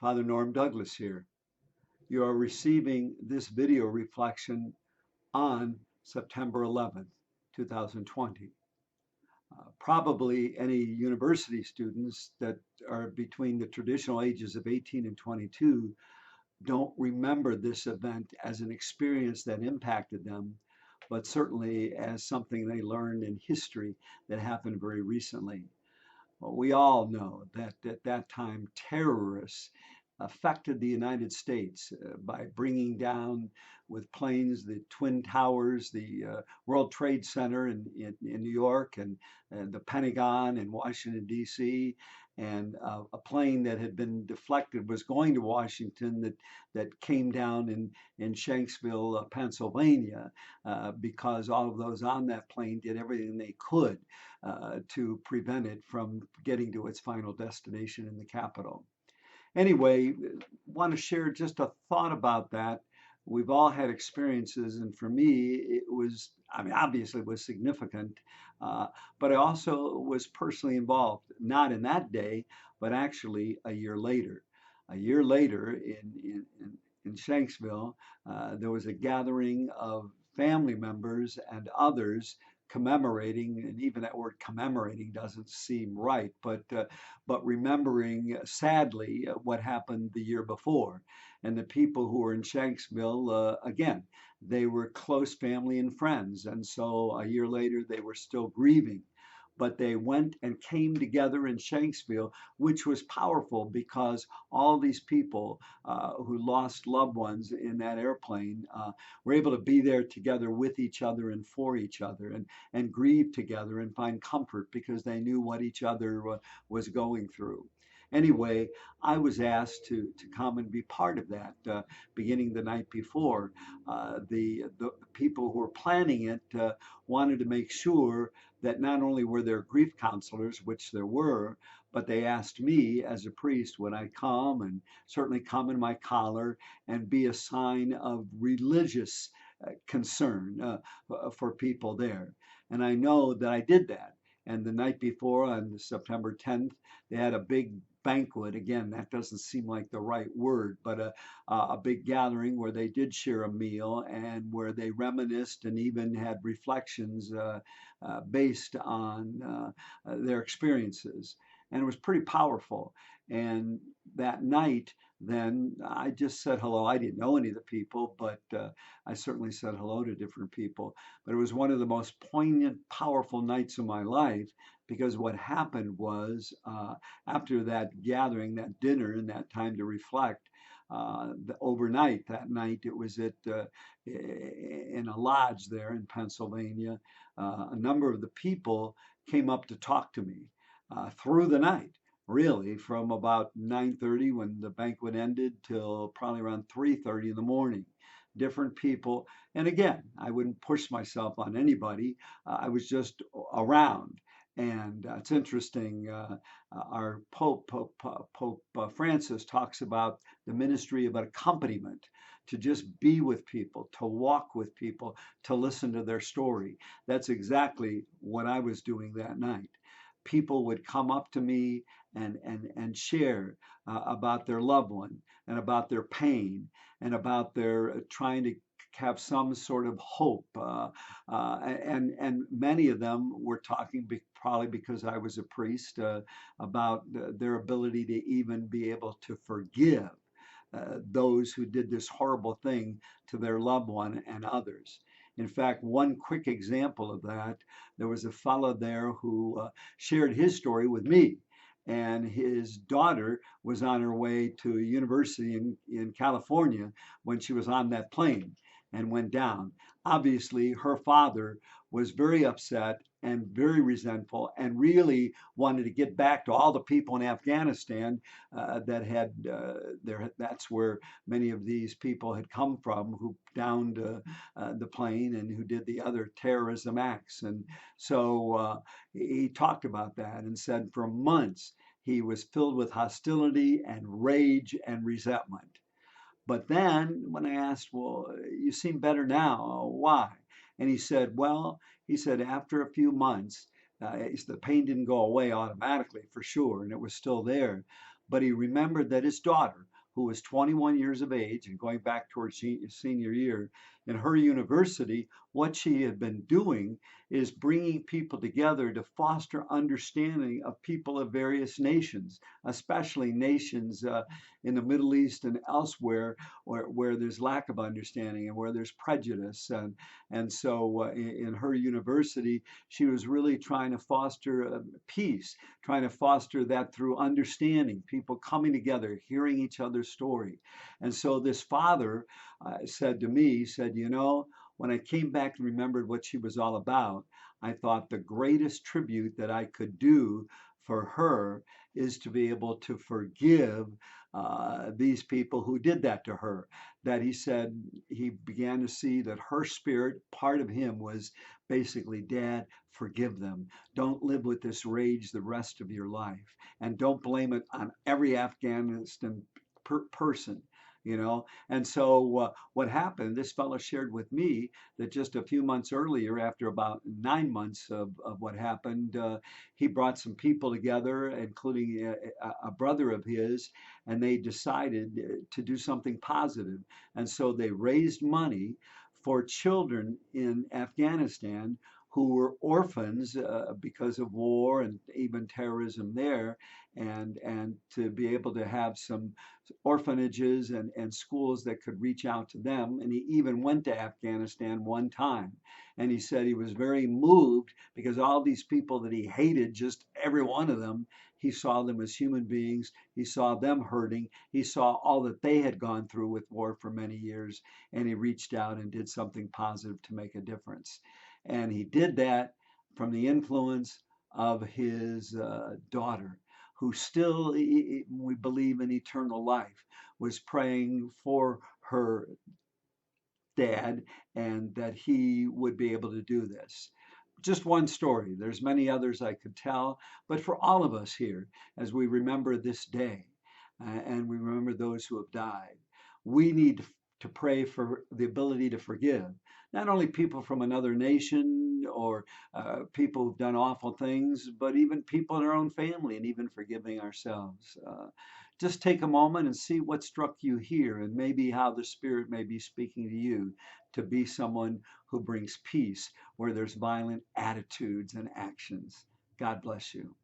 Father Norm Douglas here. You are receiving this video reflection on September 11th, 2020. Probably any university students that are between the traditional ages of 18 and 22 don't remember this event as an experience that impacted them, but certainly as something they learned in history that happened very recently. Well, we all know that at that time terrorists affected the United States by bringing down with planes the Twin Towers, the World Trade Center in New York, and the Pentagon in Washington, D.C. And a plane that had been deflected was going to Washington that came down in Shanksville, Pennsylvania, because all of those on that plane did everything they could to prevent it from getting to its final destination in the capital. Anyway, want to share just a thought about that. We've all had experiences, and for me, it was, I mean, obviously it was significant, uh, but I also was personally involved, not in that day, but actually a year later. A year later in Shanksville, there was a gathering of family members and others commemorating, and even that word commemorating doesn't seem right, but remembering sadly what happened the year before. And the people who were in Shanksville, again, they were close family and friends. And so a year later, they were still grieving. But they went and came together in Shanksville, which was powerful because all these people who lost loved ones in that airplane were able to be there together with each other and for each other and grieve together and find comfort because they knew what each other was going through. Anyway, I was asked to come and be part of that beginning the night before. The people who were planning it wanted to make sure that not only were there grief counselors, which there were, but they asked me as a priest, would I come and certainly come in my collar and be a sign of religious concern for people there. And I know that I did that. And the night before, on September 10th, they had a big banquet. Again, that doesn't seem like the right word, but a big gathering where they did share a meal and where they reminisced and even had reflections based on their experiences. And it was pretty powerful. And that night, then I just said hello. I didn't know any of the people, but I certainly said hello to different people. But it was one of the most poignant, powerful nights of my life because what happened was after that gathering, that dinner, and that time to reflect, overnight that night it was in a lodge there in Pennsylvania. A number of the people came up to talk to me through the night, really from about 9:30 when the banquet ended till probably around 3:30 in the morning. Different people, and again, I wouldn't push myself on anybody. I was just around. And it's interesting. Our Pope Francis talks about the ministry of accompaniment, to just be with people, to walk with people, to listen to their story. That's exactly what I was doing that night. People would come up to me and share about their loved one and about their pain and about their trying to have some sort of hope. And many of them were talking probably because I was a priest about their ability to even be able to forgive those who did this horrible thing to their loved one and others. In fact, one quick example of that, there was a fellow there who shared his story with me. And his daughter was on her way to a university in California when she was on that plane and went down. Obviously, her father was very upset and very resentful and really wanted to get back to all the people in Afghanistan that had that's where many of these people had come from who downed the plane and who did the other terrorism acts. And so he talked about that and said for months he was filled with hostility and rage and resentment. But then when I asked, well, you seem better now, why? And he said, well, he said, after a few months, the pain didn't go away automatically for sure, and it was still there. But he remembered that his daughter who was 21 years of age and going back towards senior year in her university. What she had been doing is bringing people together to foster understanding of people of various nations, especially nations in the Middle East and elsewhere where there's lack of understanding and where there's prejudice. And so in her university, she was really trying to foster peace, trying to foster that through understanding, people coming together, hearing each other's story. And so this father said to me, said, you know, when I came back and remembered what she was all about, I thought the greatest tribute that I could do for her is to be able to forgive these people who did that to her. That he said he began to see that her spirit, part of him was basically, Dad, forgive them. Don't live with this rage the rest of your life. And don't blame it on every Afghanistan person. You know, and so what happened? This fellow shared with me that just a few months earlier, after about 9 months of what happened, he brought some people together, including a brother of his, and they decided to do something positive. And so they raised money for children in Afghanistan who were orphans because of war and even terrorism there, and to be able to have some orphanages and schools that could reach out to them. And he even went to Afghanistan one time. And he said he was very moved because all these people that he hated, just every one of them, he saw them as human beings. He saw them hurting. He saw all that they had gone through with war for many years. And he reached out and did something positive to make a difference. And he did that from the influence of his daughter, who still, we believe in eternal life, was praying for her dad and that he would be able to do this. Just one story. There's many others I could tell, but for all of us here, as we remember this day and we remember those who have died, we need to pray for the ability to forgive not only people from another nation or people who've done awful things, but even people in our own family and even forgiving ourselves. Just take a moment and see what struck you here and maybe how the Spirit may be speaking to you to be someone who brings peace where there's violent attitudes and actions. God bless you.